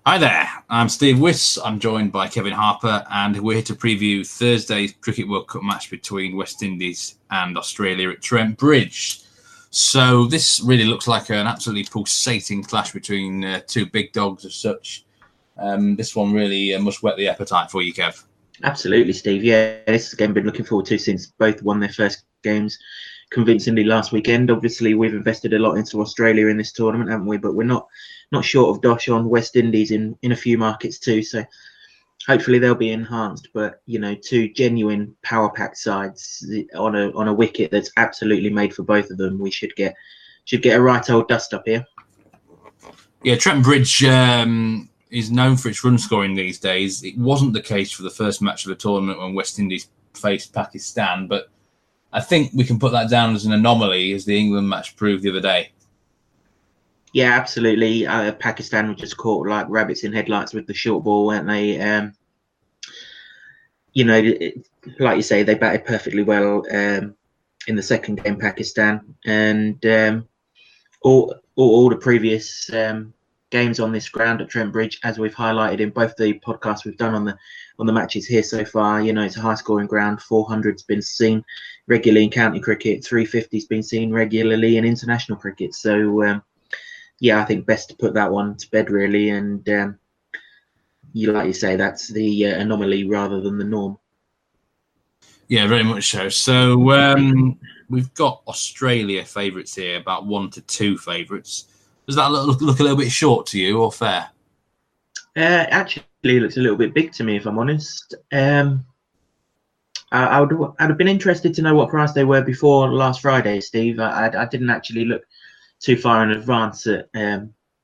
Hi there, I'm Steve Wyss. I'm joined by Kevin Harper, and we're here to preview Thursday's Cricket World Cup match between West Indies and Australia at Trent Bridge. So this really looks like an absolutely pulsating clash between two big dogs as such. This one really must whet the appetite for you, Kev. Absolutely, Steve. Yeah, this is a game I've been looking forward to since both won their first games convincingly last weekend. Obviously, we've invested a lot into Australia in this tournament, haven't we? But we're not short of dosh on West Indies in a few markets too. So hopefully they'll be enhanced. But you know, two genuine power pack sides on a wicket that's absolutely made for both of them. We should get a right old dust up here. Yeah, Trent Bridge is known for its run scoring these days. It wasn't the case for the first match of the tournament when West Indies faced Pakistan, but I think we can put that down as an anomaly, as the England match proved the other day. Yeah, absolutely. Pakistan were just caught like rabbits in headlights with the short ball, weren't they? You know, like you say, they batted perfectly well in the second game, Pakistan, and all the previous games on this ground at Trent Bridge, as we've highlighted in both the podcasts we've done on the matches here so far. You know, it's a high scoring ground. 400's been seen regularly in county cricket. 350's been seen regularly in international cricket. So yeah, I think best to put that one to bed really. And like you say, that's the anomaly rather than the norm. Yeah, very much so. So we've got Australia favourites here, about 1 to 2 favourites. Does that look a little bit short to you, or fair? Actually, it looks a little bit big to me, if I'm honest. I'd have been interested to know what price they were before last Friday, Steve. I didn't actually look too far in advance at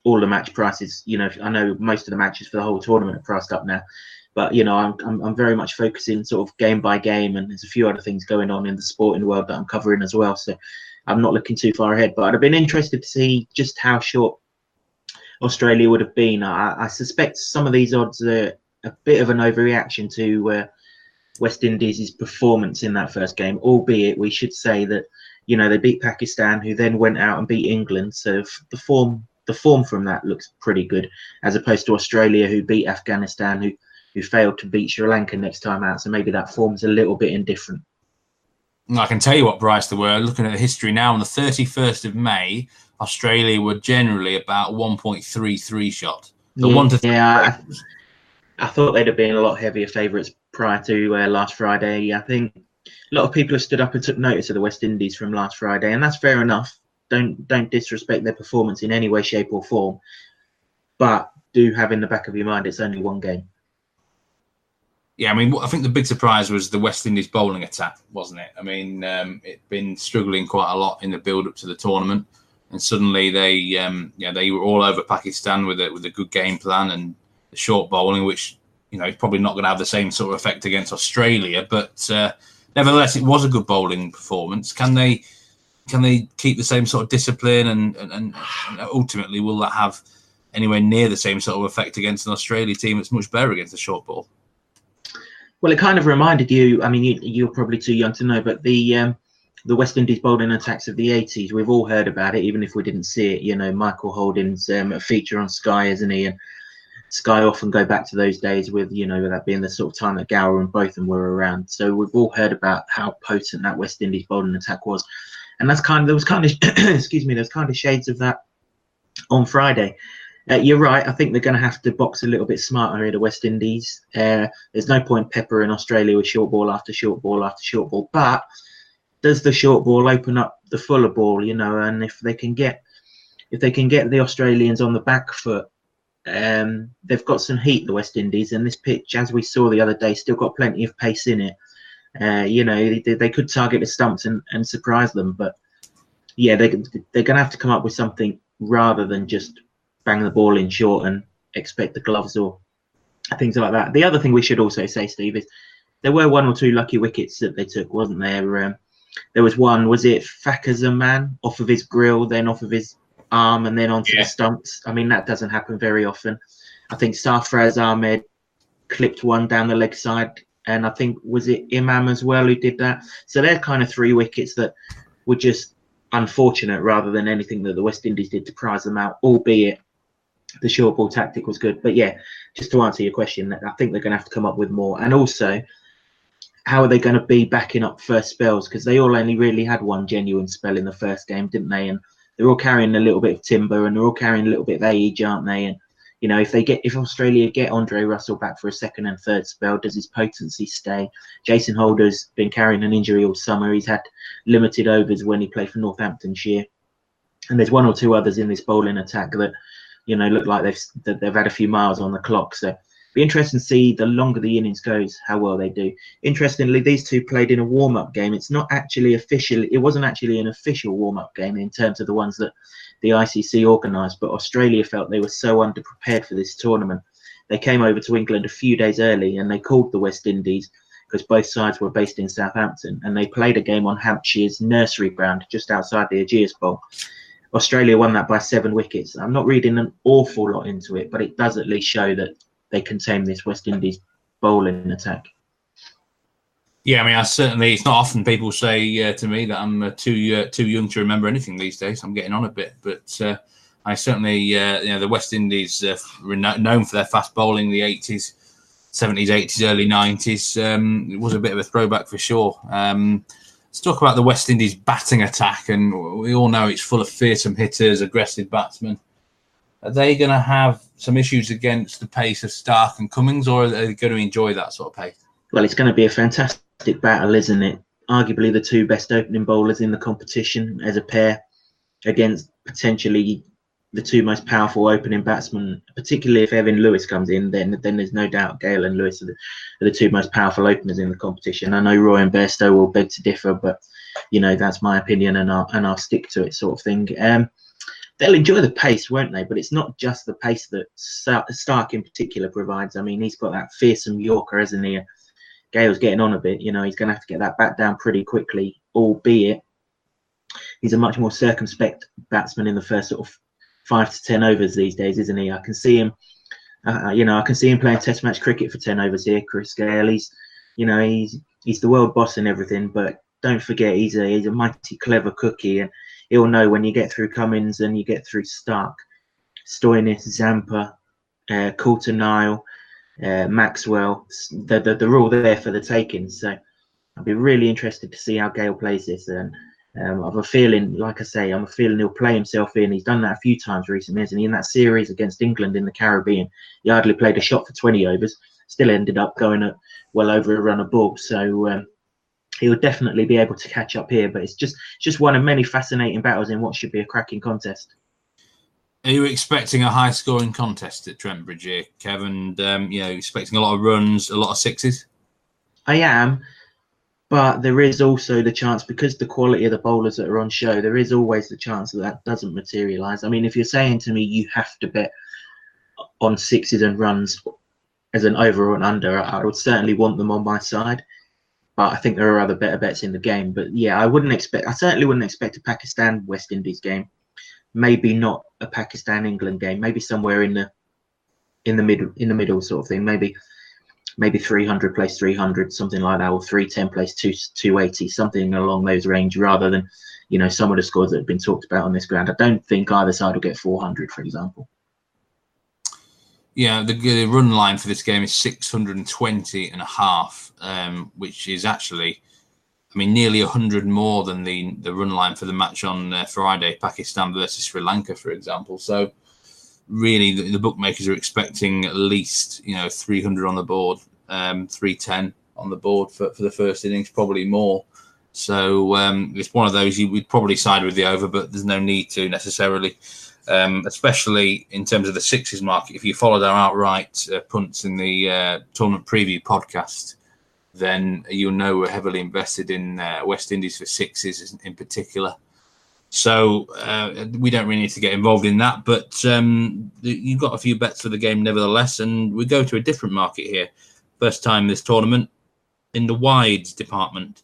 all the match prices. You know, I know most of the matches for the whole tournament are priced up now, but you know, I'm very much focusing sort of game by game, and there's a few other things going on in the sporting world that I'm covering as well. So I'm not looking too far ahead, but I'd have been interested to see just how short Australia would have been. I suspect some of these odds are a bit of an overreaction to West Indies' performance in that first game, albeit we should say that, you know, they beat Pakistan, who then went out and beat England. So the form from that looks pretty good, as opposed to Australia, who beat Afghanistan, who failed to beat Sri Lanka next time out. So maybe that form's a little bit indifferent. I can tell you what price they were. Looking at the history now, on the 31st of May, Australia were generally about 1.33 shot. So yeah, 1 to 3. Yeah, I thought they'd have been a lot heavier favourites prior to last Friday. I think a lot of people have stood up and took notice of the West Indies from last Friday, and that's fair enough. Don't disrespect their performance in any way, shape, or form, but do have in the back of your mind it's only one game. Yeah, I mean, I think the big surprise was the West Indies bowling attack, wasn't it? I mean, it'd been struggling quite a lot in the build-up to the tournament, and suddenly they were all over Pakistan with a good game plan and the short bowling, which, you know, is probably not going to have the same sort of effect against Australia. But nevertheless, it was a good bowling performance. Can they keep the same sort of discipline, and ultimately will that have anywhere near the same sort of effect against an Australia team that's much better against the short ball? Well, it kind of reminded you. I mean, you're probably too young to know, but the West Indies bowling attacks of the 80s, we've all heard about it, even if we didn't see it. You know, Michael Holding's a feature on Sky, isn't he? And Sky often go back to those days with, you know, that being the sort of time that Gower and Botham were around. So we've all heard about how potent that West Indies bowling attack was, and there was kind of excuse me, there's kind of shades of that on Friday. You're right. I think they're going to have to box a little bit smarter here, the West Indies. There's no point peppering Australia with short ball after short ball after short ball. But does the short ball open up the fuller ball? You know, and if they can get the Australians on the back foot, they've got some heat, the West Indies, and this pitch, as we saw the other day, still got plenty of pace in it. You know, they could target the stumps and surprise them. But yeah, they're going to have to come up with something rather than just bang the ball in short and expect the gloves or things like that. The other thing we should also say, Steve, is there were 1 or 2 lucky wickets that they took, wasn't there? There was one, was it Fakazman, off of his grill, then off of his arm, and then onto the stumps? I mean, that doesn't happen very often. I think Sarfraz Ahmed clipped one down the leg side, and I think, was it Imam as well who did that? So they're kind of 3 wickets that were just unfortunate rather than anything that the West Indies did to prize them out, albeit the short ball tactic was good. But yeah, just to answer your question, I think they're going to have to come up with more. And also, how are they going to be backing up first spells? Because they all only really had one genuine spell in the first game, didn't they? And they're all carrying a little bit of timber, and they're all carrying a little bit of age, aren't they? And you know, if Australia get Andre Russell back for a second and third spell, does his potency stay? Jason Holder's been carrying an injury all summer. He's had limited overs when he played for Northamptonshire, and there's one or two others in this bowling attack that, you know, look like they've had a few miles on the clock. So be interesting to see, the longer the innings goes, how well they do. Interestingly, these two played in a warm-up game. It's not actually official. It wasn't actually an official warm-up game in terms of the ones that the ICC organised, but Australia felt they were so underprepared for this tournament. They came over to England a few days early, and they called the West Indies, because both sides were based in Southampton, and they played a game on Hampshire's nursery ground just outside the Ageas Bowl. Australia won that by 7 wickets. I'm not reading an awful lot into it, but it does at least show that they contain this West Indies bowling attack. Yeah, I mean, it's not often people say to me that I'm too young to remember anything these days. I'm getting on a bit, but I certainly, you know, the West Indies known for their fast bowling, the 80s, 70s, 80s, early 90s. It was a bit of a throwback for sure. Let's talk about the West Indies batting attack, and we all know it's full of fearsome hitters, aggressive batsmen. Are they going to have some issues against the pace of Starc and Cummins, or are they going to enjoy that sort of pace? Well, it's going to be a fantastic battle, isn't it? Arguably the two best opening bowlers in the competition as a pair, against potentially the two most powerful opening batsmen. Particularly if Evan Lewis comes in, then there's no doubt Gale and Lewis are the two most powerful openers in the competition. I know Roy and Bairstow will beg to differ, but you know, that's my opinion, and I'll stick to it, sort of thing. They'll enjoy the pace, won't they? But it's not just the pace that Starc in particular provides. I mean, he's got that fearsome Yorker, hasn't he? Gale's getting on a bit. You know, he's going to have to get that bat down pretty quickly, albeit he's a much more circumspect batsman in the first sort of 5 to 10 overs these days, isn't he? I can see him, you know, I can see him playing Test match cricket for 10 overs here. Chris Gale, he's the world boss and everything, but don't forget he's a mighty clever cookie, and he'll know when you get through Cummins and you get through Starc, Stoinis, Zampa, Coulter-Nile, Maxwell, they're all there for the taking. So I'll be really interested to see how Gale plays this. And I've a feeling, like I say, I'm a feeling he'll play himself in. He's done that a few times recently, hasn't he? In that series against England in the Caribbean, he hardly played a shot for 20 overs, still ended up going at well over a run of ball. So he'll definitely be able to catch up here, but it's just one of many fascinating battles in what should be a cracking contest. Are you expecting a high-scoring contest at Trent Bridge here, Kevin? You know, expecting a lot of runs, a lot of sixes? I am, but there is also the chance, because the quality of the bowlers that are on show, there is always the chance that doesn't materialise. I mean, if you're saying to me you have to bet on sixes and runs as an over or an under, I would certainly want them on my side. But I think there are other better bets in the game. But yeah, I certainly wouldn't expect a Pakistan-West Indies game. Maybe not a Pakistan-England game. Maybe somewhere in the middle sort of thing. Maybe 300 plays 300, something like that, or 310 plays 280, something along those range, rather than, you know, some of the scores that have been talked about on this ground. I don't think either side will get 400, for example. Yeah, the run line for this game is 620.5, which is actually, I mean, nearly 100 more than the run line for the match on Friday, Pakistan versus Sri Lanka, for example. So really, the bookmakers are expecting at least, you know, 300 on the board, 310 on the board for the first innings, probably more. So it's one of those we'd probably side with the over, but there's no need to necessarily. Especially in terms of the sixes market. If you followed our outright punts in the tournament preview podcast, then you'll know we're heavily invested in West Indies for sixes in particular. So we don't really need to get involved in that, but you've got a few bets for the game nevertheless, and we go to a different market here. First time this tournament in the wides department.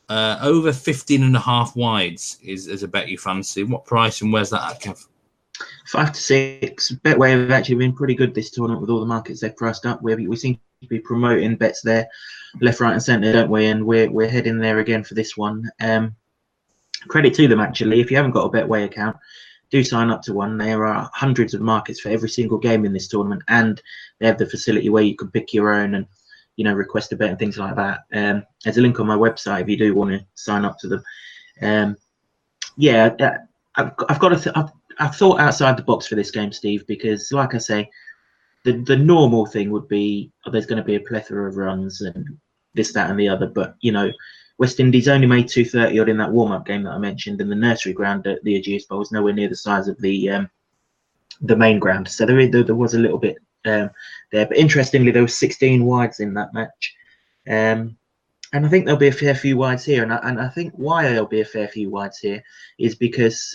Over 15.5 wides is a bet you fancy. What price and where's that at, Kev? 5 to 6. Betway have actually been pretty good this tournament with all the markets they've priced up. We seem to be promoting bets there, left, right, and centre, don't we? And we're heading there again for this one. Credit to them, actually. If you haven't got a Betway account, do sign up to one. There are hundreds of markets for every single game in this tournament, and they have the facility where you can pick your own and, you know, request a bet and things like that. There's a link on my website if you do want to sign up to them. Yeah, I've thought outside the box for this game, Steve, because like I say, the normal thing would be, oh, there's going to be a plethora of runs and this, that, and the other. But you know, West Indies only made 230 odd in that warm-up game that I mentioned, and the nursery ground at the Ageas Bowl was nowhere near the size of the main ground. So there was a little bit there. But interestingly, there were 16 wides in that match, and I think there'll be a fair few wides here. And I think why there'll be a fair few wides here is because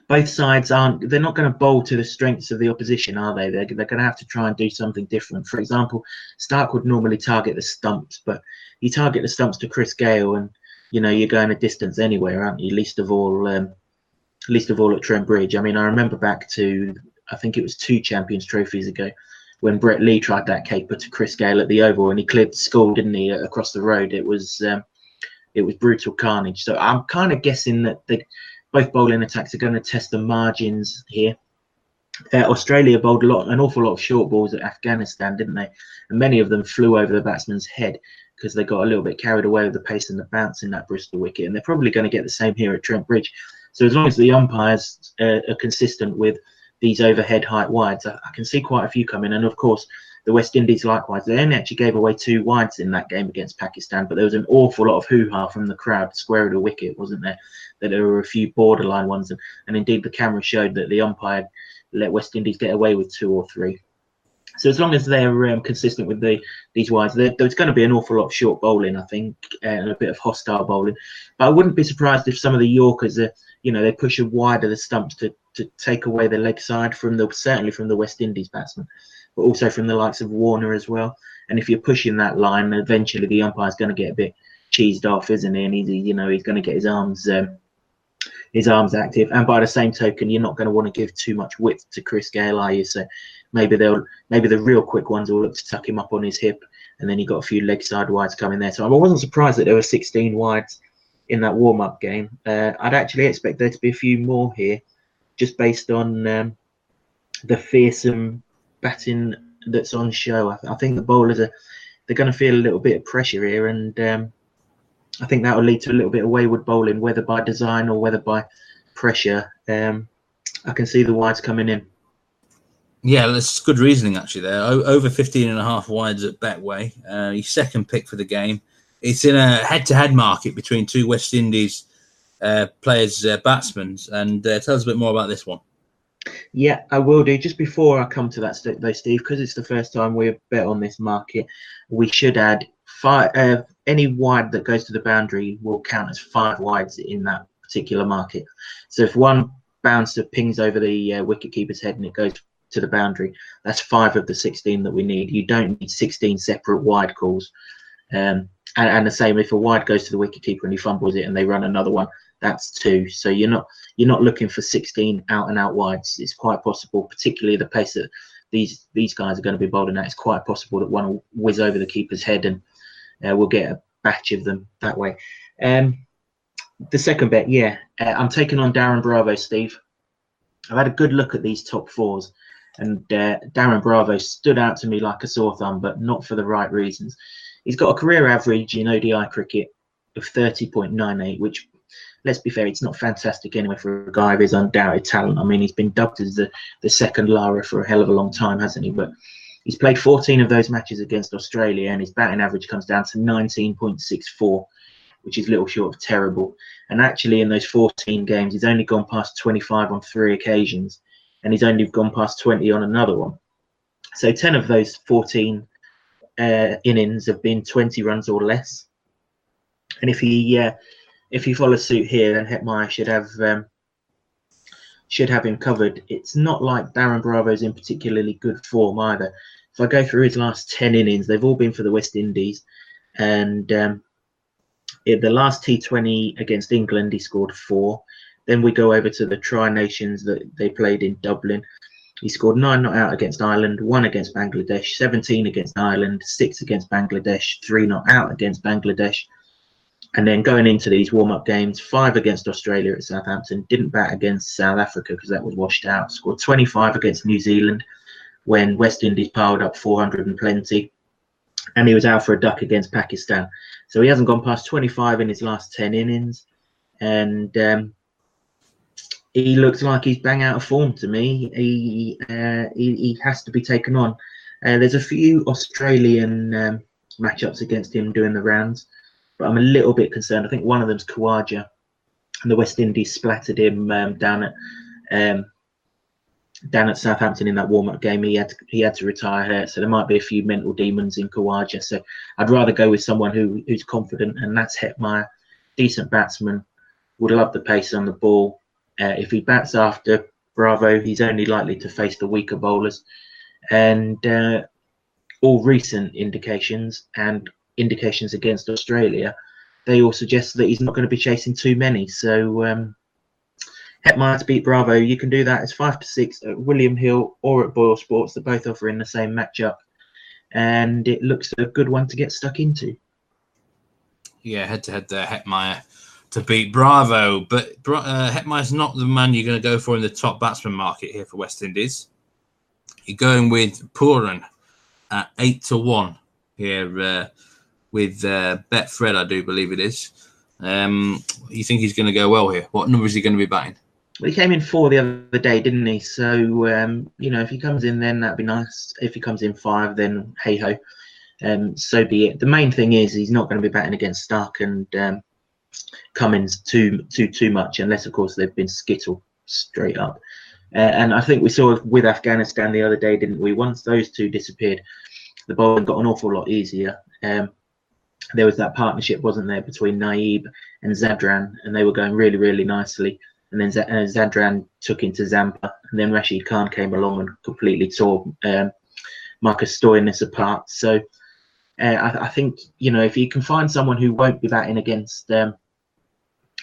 both sides they're not going to bowl to the strengths of the opposition, are they? They're going to have to try and do something different. For example, Starc would normally target the stumps, but you target the stumps to Chris Gale, and you know you're going a distance anywhere, aren't you? Least of all at Trent Bridge. I mean, I remember back to, I think it was 2 Champions Trophies ago, when Brett Lee tried that caper to Chris Gale at the Oval, and he cleared the school, didn't he, across the road? It was brutal carnage. So I'm kind of guessing that both bowling attacks are going to test the margins here. Australia bowled an awful lot of short balls at Afghanistan, didn't they? And many of them flew over the batsman's head because they got a little bit carried away with the pace and the bounce in that Bristol wicket. And they're probably going to get the same here at Trent Bridge. So as long as the umpires are consistent with these overhead height wides, I can see quite a few coming. And of course, the West Indies likewise. They only actually gave away 2 wides in that game against Pakistan, but there was an awful lot of hoo-ha from the crowd square the wicket, wasn't there? That there were a few borderline ones, and indeed the camera showed that the umpire let West Indies get away with 2 or 3. So as long as they're consistent with these wides, there's going to be an awful lot of short bowling, I think, and a bit of hostile bowling. But I wouldn't be surprised if some of the Yorkers are, you know, they push a wider the stumps to take away the leg side certainly from the West Indies batsmen, but also from the likes of Warner as well. And if you're pushing that line, eventually the umpire's going to get a bit cheesed off, isn't he? And he's going to get his arms active. And by the same token, you're not going to want to give too much width to Chris Gale, are you? So maybe the real quick ones will look to tuck him up on his hip, and then you got a few leg side wides coming there. So I wasn't surprised that there were 16 wides in that warm-up game. I'd actually expect there to be a few more here, just based on the fearsome batting that's on show. I think the bowlers they're going to feel a little bit of pressure here, and I think that will lead to a little bit of wayward bowling, whether by design or whether by pressure. I can see the wides coming in. Yeah, that's good reasoning actually there. Over 15.5 wides at Betway. His second pick for the game. It's in a head-to-head market between 2 West Indies players, batsmen. And tell us a bit more about this one. Yeah, I will do. Just before I come to that, though, Steve, because it's the first time we've bet on this market, we should add 5. Any wide that goes to the boundary will count as 5 wides in that particular market. So if one bouncer pings over the wicket-keeper's head and it goes to the boundary, that's 5 of the 16 that we need. You don't need 16 separate wide calls. And the same if a wide goes to the wicket-keeper and he fumbles it and they run another one, that's 2. So you're not looking for 16 out-and-out wides. It's quite possible, particularly the pace that these guys are going to be bowling at, it's quite possible that one will whiz over the keeper's head, and we'll get a batch of them that way. The second bet, I'm taking on Darren Bravo, Steve. I've had a good look at these top 4s, and Darren Bravo stood out to me like a sore thumb, but not for the right reasons. He's got a career average in ODI cricket of 30.98, which, let's be fair, it's not fantastic anyway for a guy of his undoubted talent. I mean, he's been dubbed as the second Lara for a hell of a long time, hasn't he? But he's played 14 of those matches against Australia, and his batting average comes down to 19.64, which is little short of terrible. And actually, in those 14 games, he's only gone past 25 on 3 occasions, and he's only gone past 20 on another one. So 10 of those 14 innings have been 20 runs or less. And if he follows suit here, then Hetmeyer should have him covered. It's not like Darren Bravo's in particularly good form either. If I go through his last 10 innings, they've all been for the West Indies, and in the last T20 against England, he scored 4. Then we go over to the Tri-Nations that they played in Dublin. He scored 9 not out against Ireland, 1 against Bangladesh, 17 against Ireland, 6 against Bangladesh, 3 not out against Bangladesh. And then going into these warm-up games, 5 against Australia at Southampton, didn't bat against South Africa because that was washed out. Scored 25 against New Zealand when West Indies piled up 400 and plenty. And he was out for a duck against Pakistan. So he hasn't gone past 25 in his last 10 innings. And he looks like he's bang out of form to me. He has to be taken on. There's a few Australian matchups against him doing the rounds, but I'm a little bit concerned. I think one of them's Khawaja, and the West Indies splattered him down at Southampton in that warm-up game. He had to retire hurt, so there might be a few mental demons in Khawaja. So I'd rather go with someone who's confident, and that's Hetmeyer, decent batsman, would love the pace on the ball. If he bats after Bravo, he's only likely to face the weaker bowlers, and all recent indications and indications against Australia, they all suggest that he's not going to be chasing too many. So Hetmeyer to beat Bravo, you can do that. It's 5-6 at William Hill or at Boyle Sports. They're both offering the same matchup, and it looks a good one to get stuck into. Yeah, head-to-head there, Hetmeyer to beat Bravo. But Hetmeyer's not the man you're going to go for in the top batsman market here for West Indies. You're going with Pooran at 8-1 here with Betfred, I do believe it is. You think he's going to go well here? What number is he going to be batting? Well, he came in 4 the other day, didn't he? So, if he comes in then, that'd be nice. If he comes in 5, then hey-ho. So be it. The main thing is he's not going to be batting against Starc and Cummins too much, unless, of course, they've been skittle straight up. And I think we saw with Afghanistan the other day, didn't we? Once those two disappeared, the bowling got an awful lot easier. There was that partnership, wasn't there, between Naeeb and Zadran, and they were going really, really nicely. And then Zadran took into Zampa, and then Rashid Khan came along and completely tore Marcus Stoinis apart. So I think, if you can find someone who won't be batting against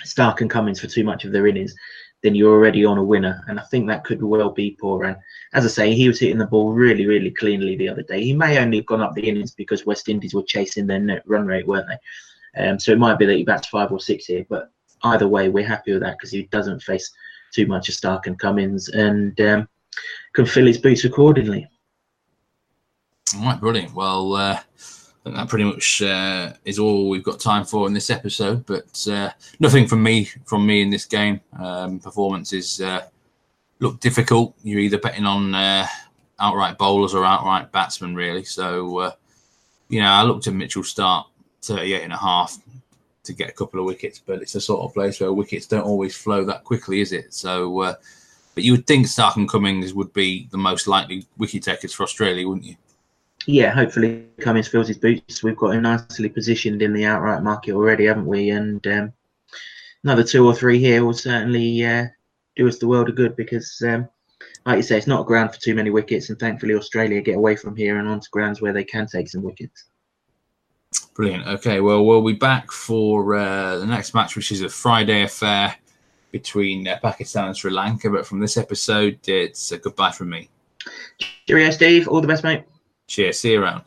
Starc and Cummins for too much of their innings, then you're already on a winner. And I think that could well be Pooran. As I say, he was hitting the ball really, really cleanly the other day. He may only have gone up the innings because West Indies were chasing their net run rate, weren't they? So it might be that he bats 5 or 6 here. But either way, we're happy with that because he doesn't face too much of Starc and Cummins and can fill his boots accordingly. All right, brilliant. Well, I think that pretty much is all we've got time for in this episode. But nothing from me in this game. Performances look difficult. You're either betting on outright bowlers or outright batsmen, really. So, I looked at Mitchell Starc 38.5 to get a couple of wickets, but it's a sort of place where wickets don't always flow that quickly, is it? So, but you would think Starc and Cummins would be the most likely wicket takers for Australia, wouldn't you? Yeah, hopefully Cummins fills his boots. We've got him nicely positioned in the outright market already, haven't we? And another 2 or 3 here will certainly do us the world of good because, like you say, it's not a ground for too many wickets, and thankfully Australia get away from here and onto grounds where they can take some wickets. Brilliant. Okay, well, we'll be back for the next match, which is a Friday affair between Pakistan and Sri Lanka. But from this episode, it's a goodbye from me. Cheerio, Steve. All the best, mate. Cheers. See you around.